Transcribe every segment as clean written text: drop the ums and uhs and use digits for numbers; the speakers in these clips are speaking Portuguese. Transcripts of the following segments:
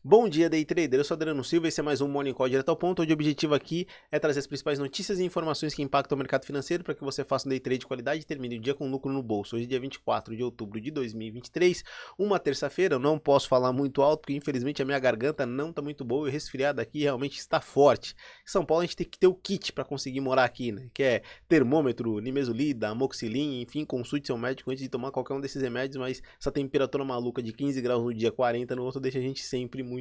Bom dia, Day Trader. Eu sou Adriano Silva e esse é mais um Morning Call direto ao ponto, onde o objetivo aqui é trazer as principais notícias e informações que impactam o mercado financeiro para que você faça um Day Trade de qualidade e termine o dia com lucro no bolso. Hoje é dia 24 de outubro de 2023, uma terça-feira. Eu não posso falar muito alto porque infelizmente a minha garganta não está muito boa e o resfriado aqui realmente está forte. Em São Paulo a gente tem que ter o kit para conseguir morar aqui, né? Que é termômetro, nimesulida, amoxicilina, enfim, consulte seu médico antes de tomar qualquer um desses remédios, mas essa temperatura maluca de 15 graus no dia, 40 no outro, deixa a gente sempre muito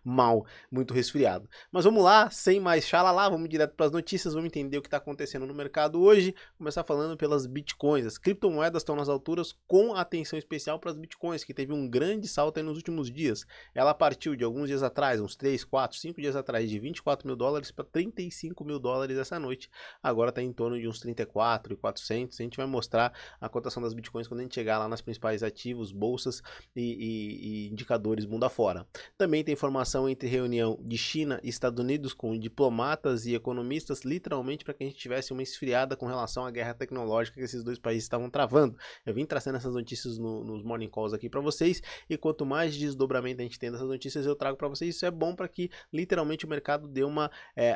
mal, muito resfriado. Mas vamos lá, sem mais xalala, vamos direto para as notícias, vamos entender o que está acontecendo no mercado hoje. Começar falando pelas bitcoins. As criptomoedas estão nas alturas com atenção especial para as bitcoins, que teve um grande salto aí nos últimos dias. Ela partiu de alguns dias atrás, uns 3, 4, 5 dias atrás, de 24 mil dólares para 35 mil dólares essa noite. Agora está em torno de uns 34.400. A gente vai mostrar a cotação das bitcoins quando a gente chegar lá nas principais ativos, bolsas e indicadores mundo afora. Também tem informação entre reunião de China e Estados Unidos com diplomatas e economistas, literalmente para que a gente tivesse uma esfriada com relação à guerra tecnológica que esses dois países estavam travando. Eu vim trazendo essas notícias nos morning calls aqui para vocês, e quanto mais desdobramento a gente tem dessas notícias, eu trago para vocês. Isso é bom para que literalmente o mercado dê uma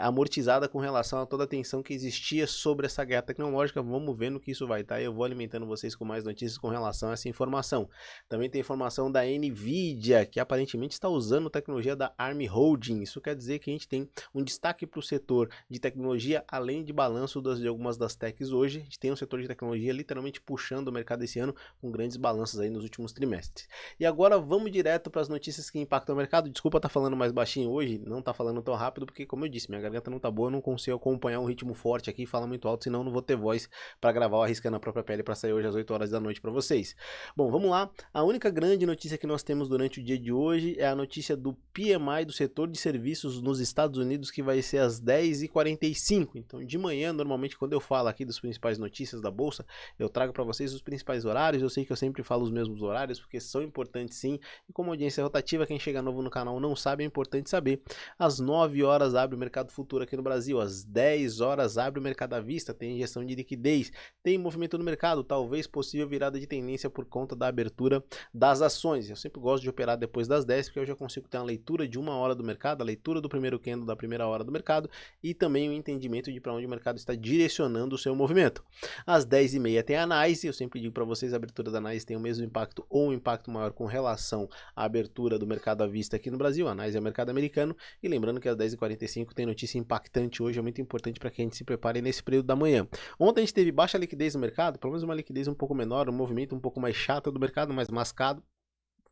amortizada com relação a toda a tensão que existia sobre essa guerra tecnológica. Vamos ver no que isso vai estar. Eu vou alimentando vocês com mais notícias com relação a essa informação. Também tem informação da Nvidia, que aparentemente está usando tecnologia da ARM Holding. Isso quer dizer que a gente tem um destaque para o setor de tecnologia, além de balanço de algumas das techs hoje. A gente tem um setor de tecnologia literalmente puxando o mercado esse ano, com grandes balanços aí nos últimos trimestres. E agora vamos direto para as notícias que impactam o mercado. Desculpa estar falando mais baixinho hoje, não tá falando tão rápido, porque como eu disse, minha garganta não tá boa, eu não consigo acompanhar um ritmo forte aqui e falar muito alto, senão eu não vou ter voz para gravar o Arriscando a Própria Pele para sair hoje às 8 horas da noite para vocês. Bom, vamos lá. A única grande notícia que nós temos durante o dia de hoje é a notícia do PMI do setor de serviços nos Estados Unidos, que vai ser às 10h45. Então, de manhã, normalmente, quando eu falo aqui das principais notícias da Bolsa, eu trago para vocês os principais horários. Eu sei que eu sempre falo os mesmos horários, porque são importantes sim. E como audiência rotativa, quem chega novo no canal não sabe, é importante saber. Às 9 horas abre o mercado futuro aqui no Brasil. Às 10 horas abre o mercado à vista. Tem injeção de liquidez. Tem movimento no mercado. Talvez possível virada de tendência por conta da abertura das ações. Eu sempre gosto de operar depois das 10, porque eu já consigo ter uma leitura de 1 hora do mercado, a leitura do primeiro candle da primeira hora do mercado e também o entendimento de para onde o mercado está direcionando o seu movimento. Às 10h30 tem a análise. Eu sempre digo para vocês, a abertura da análise tem o mesmo impacto ou um impacto maior com relação à abertura do mercado à vista aqui no Brasil. A análise é o mercado americano. E lembrando que às 10h45 tem notícia impactante hoje, é muito importante para que a gente se prepare nesse período da manhã. Ontem a gente teve baixa liquidez no mercado, pelo menos uma liquidez um pouco menor, um movimento um pouco mais chato do mercado, mais mascado.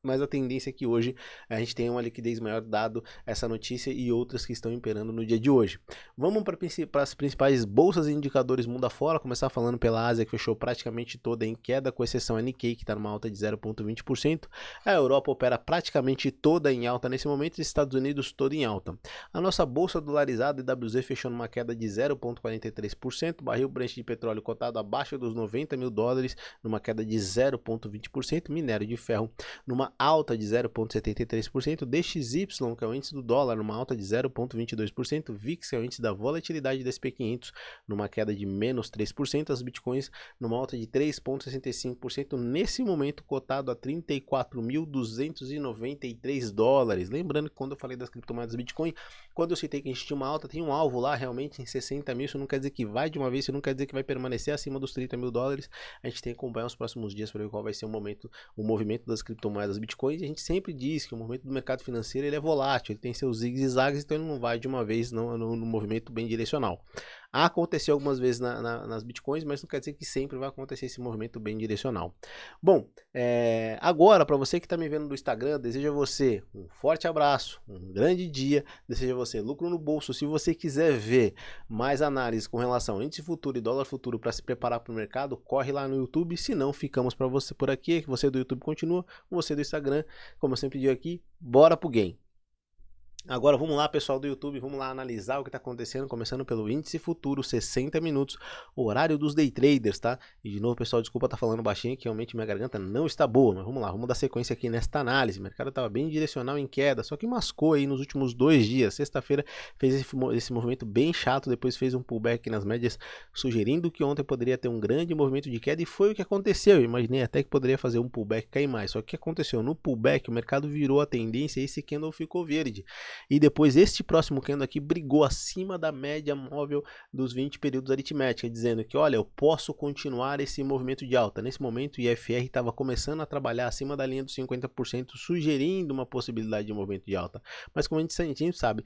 Mas a tendência é que hoje a gente tenha uma liquidez maior dado essa notícia e outras que estão imperando no dia de hoje. Vamos para as principais bolsas e indicadores mundo afora, começar falando pela Ásia, que fechou praticamente toda em queda, com exceção a Nikkei, que está numa alta de 0,20%. A Europa opera praticamente toda em alta nesse momento e os Estados Unidos toda em alta. A nossa bolsa dolarizada, IWZ, fechou numa queda de 0,43%, barril Brent de petróleo cotado abaixo dos 90 mil dólares, numa queda de 0,20%, minério de ferro numa alta de 0,73%, DXY, que é o índice do dólar, numa alta de 0,22%, VIX, que é o índice da volatilidade do SP500, numa queda de menos 3%, as bitcoins numa alta de 3,65%, nesse momento cotado a 34.293 dólares. Lembrando que quando eu falei das criptomoedas Bitcoin, quando eu citei que a gente tinha uma alta, tem um alvo lá realmente em 60 mil, isso não quer dizer que vai de uma vez, isso não quer dizer que vai permanecer acima dos 30 mil dólares. A gente tem que acompanhar os próximos dias para ver qual vai ser o movimento das criptomoedas Bitcoin. A gente sempre diz que o movimento do mercado financeiro ele é volátil, ele tem seus zigs e zags, então ele não vai de uma vez no movimento bem direcional. Aconteceu algumas vezes nas Bitcoins, mas não quer dizer que sempre vai acontecer esse movimento bem direcional. Bom, agora para você que está me vendo no Instagram, desejo a você um forte abraço, um grande dia, desejo a você lucro no bolso. Se você quiser ver mais análise com relação ao índice futuro e dólar futuro para se preparar para o mercado, corre lá no YouTube. Se não, ficamos para você por aqui. Você do YouTube continua, você do Instagram, como eu sempre digo aqui, bora pro game. Agora vamos lá, pessoal do YouTube, vamos lá analisar o que está acontecendo, começando pelo índice futuro, 60 minutos, horário dos day traders, tá? E de novo, pessoal, desculpa estar falando baixinho, que realmente minha garganta não está boa, mas vamos lá, vamos dar sequência aqui nesta análise. O mercado estava bem direcional em queda, só que mascou aí nos últimos 2 dias. Sexta-feira fez esse movimento bem chato, depois fez um pullback nas médias, sugerindo que ontem poderia ter um grande movimento de queda, e foi o que aconteceu. Eu imaginei até que poderia fazer um pullback cair mais, só que o que aconteceu? No pullback, o mercado virou a tendência e esse candle ficou verde. E depois este próximo candle aqui brigou acima da média móvel dos 20 períodos aritmética, dizendo que, olha, eu posso continuar esse movimento de alta. Nesse momento o IFR estava começando a trabalhar acima da linha dos 50%, sugerindo uma possibilidade de movimento de alta. Mas como a gente sabe,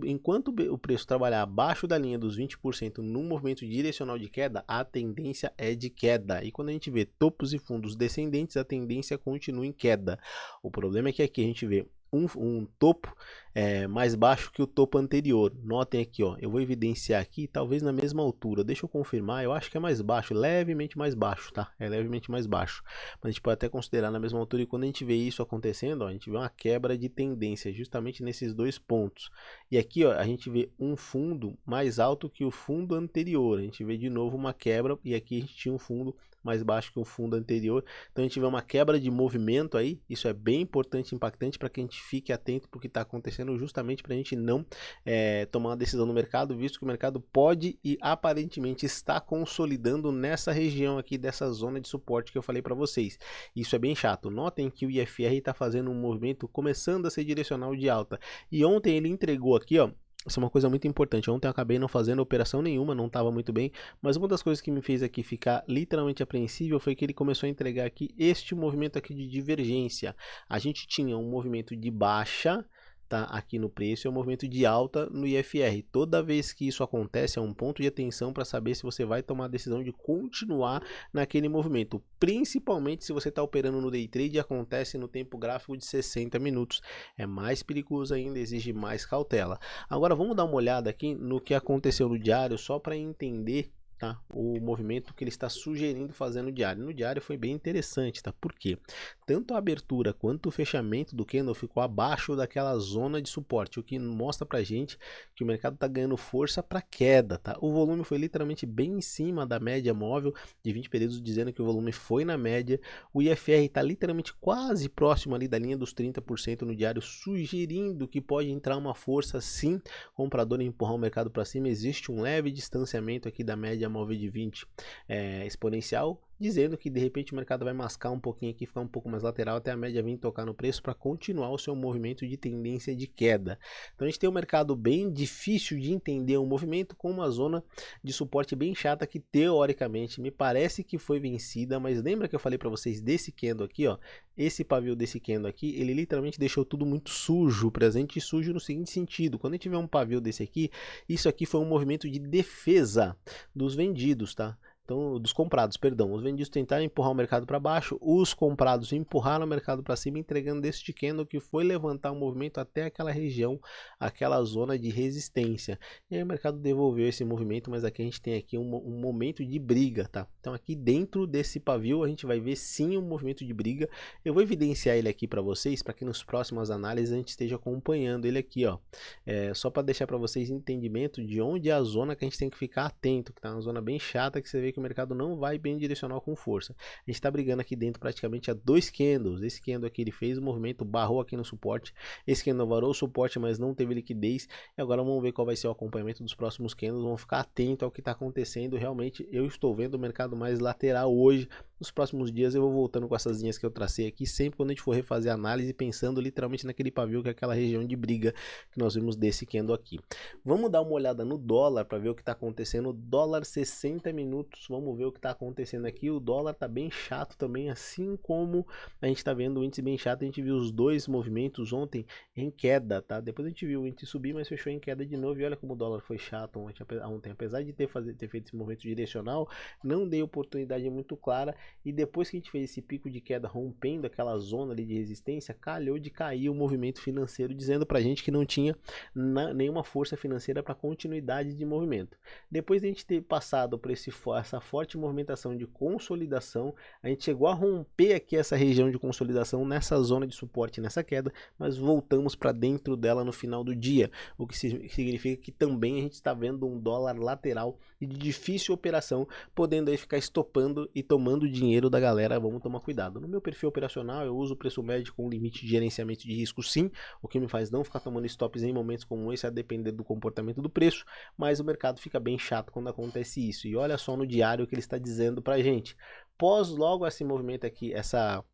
enquanto o preço trabalhar abaixo da linha dos 20% num movimento direcional de queda, a tendência é de queda. E quando a gente vê topos e fundos descendentes, a tendência continua em queda. O problema é que aqui a gente vê um topo mais baixo que o topo anterior. Notem aqui, ó, eu vou evidenciar aqui, talvez na mesma altura. Deixa eu confirmar, eu acho que é mais baixo, levemente mais baixo, tá? É levemente mais baixo. Mas a gente pode até considerar na mesma altura, e quando a gente vê isso acontecendo, ó, a gente vê uma quebra de tendência justamente nesses dois pontos. E aqui, ó, a gente vê um fundo mais alto que o fundo anterior. A gente vê de novo uma quebra, e aqui a gente tinha um fundo mais baixo que o fundo anterior. Então a gente vê uma quebra de movimento aí. Isso é bem importante e impactante para que a gente fique atento para o que está acontecendo, justamente para a gente não tomar uma decisão no mercado, visto que o mercado pode e aparentemente está consolidando nessa região aqui, dessa zona de suporte que eu falei para vocês. Isso é bem chato. Notem que o IFR está fazendo um movimento começando a ser direcional de alta, e ontem ele entregou aqui, ó. Isso é uma coisa muito importante. Ontem eu acabei não fazendo operação nenhuma, não estava muito bem, mas uma das coisas que me fez aqui ficar literalmente apreensível foi que ele começou a entregar aqui este movimento aqui de divergência. A gente tinha um movimento de baixa, tá, aqui no preço, é um movimento de alta no IFR. Toda vez que isso acontece, é um ponto de atenção para saber se você vai tomar a decisão de continuar naquele movimento, principalmente se você está operando no day trade e acontece no tempo gráfico de 60 minutos. É mais perigoso ainda, exige mais cautela. Agora vamos dar uma olhada aqui no que aconteceu no diário, só para entender, tá, o movimento que ele está sugerindo fazer no diário. No diário foi bem interessante, tá? Por quê? Tanto a abertura quanto o fechamento do candle ficou abaixo daquela zona de suporte, o que mostra pra gente que o mercado está ganhando força para queda, tá? O volume foi literalmente bem em cima da média móvel de 20 períodos, dizendo que o volume foi na média. O IFR está literalmente quase próximo ali da linha dos 30% no diário, sugerindo que pode entrar uma força sim compradora e empurrar o mercado para cima. Existe um leve distanciamento aqui da média móvel de 20 exponencial, dizendo que de repente o mercado vai mascar um pouquinho aqui, ficar um pouco mais lateral até a média vir tocar no preço para continuar o seu movimento de tendência de queda. Então a gente tem um mercado bem difícil de entender o movimento, com uma zona de suporte bem chata que teoricamente me parece que foi vencida, mas lembra que eu falei para vocês desse candle aqui, ó, esse pavio desse candle aqui, ele literalmente deixou tudo muito sujo, presente e sujo no seguinte sentido: quando a gente tiver um pavio desse aqui, isso aqui foi um movimento de defesa dos vendidos, tá? Então, dos comprados, perdão. Os vendidos tentaram empurrar o mercado para baixo, os comprados empurraram o mercado para cima, entregando deste candle que foi levantar o movimento até aquela região, aquela zona de resistência. E aí o mercado devolveu esse movimento, mas aqui a gente tem aqui um momento de briga, tá? Então aqui dentro desse pavio a gente vai ver sim um movimento de briga. Eu vou evidenciar ele aqui para vocês, para que nos próximas análises a gente esteja acompanhando ele aqui, ó. Só para deixar para vocês entendimento de onde é a zona que a gente tem que ficar atento, que tá uma zona bem chata, que você vê que o mercado não vai bem direcional com força. A gente está brigando aqui dentro praticamente a 2 candles. Esse candle aqui ele fez o movimento, barrou aqui no suporte. Esse candle varou o suporte, mas não teve liquidez. E agora vamos ver qual vai ser o acompanhamento dos próximos candles. Vamos ficar atento ao que está acontecendo. Realmente eu estou vendo o mercado mais lateral hoje. Nos próximos dias eu vou voltando com essas linhas que eu tracei aqui, sempre quando a gente for refazer a análise, pensando literalmente naquele pavio, que é aquela região de briga que nós vimos desse candle aqui. Vamos dar uma olhada no dólar para ver o que está acontecendo. Dólar 60 minutos, vamos ver o que está acontecendo aqui. O dólar está bem chato também, assim como a gente está vendo o índice bem chato. A gente viu os dois movimentos ontem em queda, tá? Depois a gente viu o índice subir, mas fechou em queda de novo. E olha como o dólar foi chato ontem, apesar de ter feito esse movimento direcional, não dei oportunidade muito clara. E depois que a gente fez esse pico de queda rompendo aquela zona ali de resistência, calhou de cair o movimento financeiro, dizendo pra gente que não tinha nenhuma força financeira para continuidade de movimento. Depois de a gente ter passado por essa essa forte movimentação de consolidação, a gente chegou a romper aqui essa região de consolidação nessa zona de suporte, nessa queda, mas voltamos para dentro dela no final do dia, o que significa que também a gente está vendo um dólar lateral e de difícil operação, podendo aí ficar estopando e tomando dinheiro da galera. Vamos tomar cuidado. No meu perfil operacional eu uso o preço médio com limite de gerenciamento de risco sim, o que me faz não ficar tomando stops em momentos como esse, a depender do comportamento do preço, mas o mercado fica bem chato quando acontece isso. E olha só no diário o que ele está dizendo pra gente. Pós logo esse movimento aqui, essa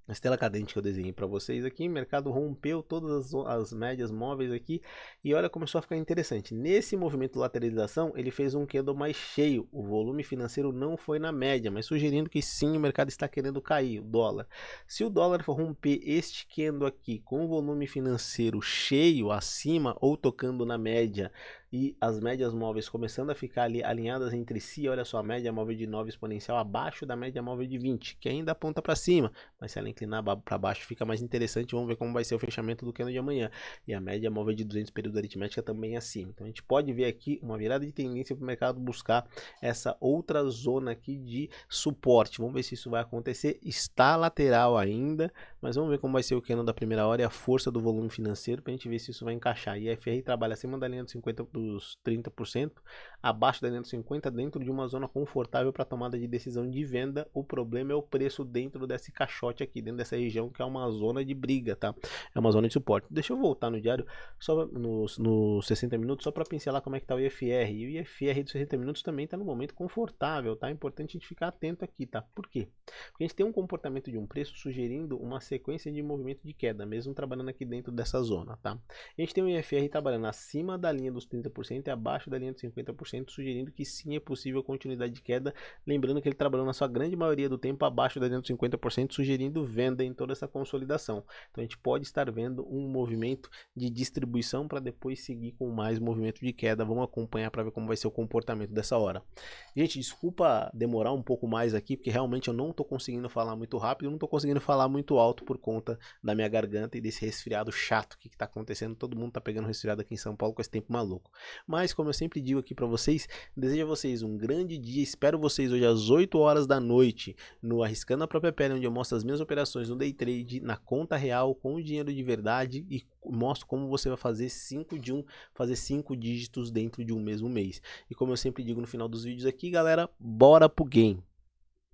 estela cadente que eu desenhei para vocês aqui, o mercado rompeu todas as médias móveis aqui e olha, começou a ficar interessante. Nesse movimento de lateralização, ele fez um candle mais cheio, o volume financeiro não foi na média, mas sugerindo que sim, o mercado está querendo cair, o dólar. Se o dólar for romper este candle aqui com o volume financeiro cheio acima ou tocando na média, e as médias móveis começando a ficar ali alinhadas entre si, olha só, a média móvel de 9 exponencial abaixo da média móvel de 20, que ainda aponta para cima, mas se ela inclinar para baixo fica mais interessante. Vamos ver como vai ser o fechamento do candle de amanhã. E a média móvel de 200 período aritmética também acima. Então a gente pode ver aqui uma virada de tendência para o mercado buscar essa outra zona aqui de suporte. Vamos ver se isso vai acontecer. Está lateral ainda, mas vamos ver como vai ser o candle da primeira hora e a força do volume financeiro para a gente ver se isso vai encaixar. E a FR trabalha acima da linha dos 30%, abaixo da linha dos 50%, dentro de uma zona confortável para tomada de decisão de venda. O problema é o preço dentro desse caixote aqui, dentro dessa região, que é uma zona de briga, tá? É uma zona de suporte. Deixa eu voltar no diário, só nos 60 minutos, só para pincelar como é que tá o IFR. E o IFR dos 60 minutos também tá no momento confortável, tá? É importante a gente ficar atento aqui, tá? Por quê? Porque a gente tem um comportamento de um preço sugerindo uma sequência de movimento de queda, mesmo trabalhando aqui dentro dessa zona, tá? A gente tem o IFR trabalhando acima da linha dos 30% e abaixo da linha dos 50%, sugerindo que sim, é possível continuidade de queda. Lembrando que ele trabalhou na sua grande maioria do tempo abaixo da linha dos 50%, sugerindo venda em toda essa consolidação. Então a gente pode estar vendo um movimento de distribuição para depois seguir com mais movimento de queda. Vamos acompanhar para ver como vai ser o comportamento dessa hora. Gente, desculpa demorar um pouco mais aqui, porque realmente eu não estou conseguindo falar muito rápido, não estou conseguindo falar muito alto por conta da minha garganta e desse resfriado chato que está acontecendo. Todo mundo está pegando resfriado aqui em São Paulo com esse tempo maluco. Mas como eu sempre digo aqui para vocês, desejo a vocês um grande dia. Espero vocês hoje às 8 horas da noite no Arriscando a Própria Pele, onde eu mostro as minhas operações no day trade, na conta real, com o dinheiro de verdade, e mostro como você vai fazer 5 dígitos dentro de um mesmo mês. E como eu sempre digo no final dos vídeos aqui, galera, bora pro game!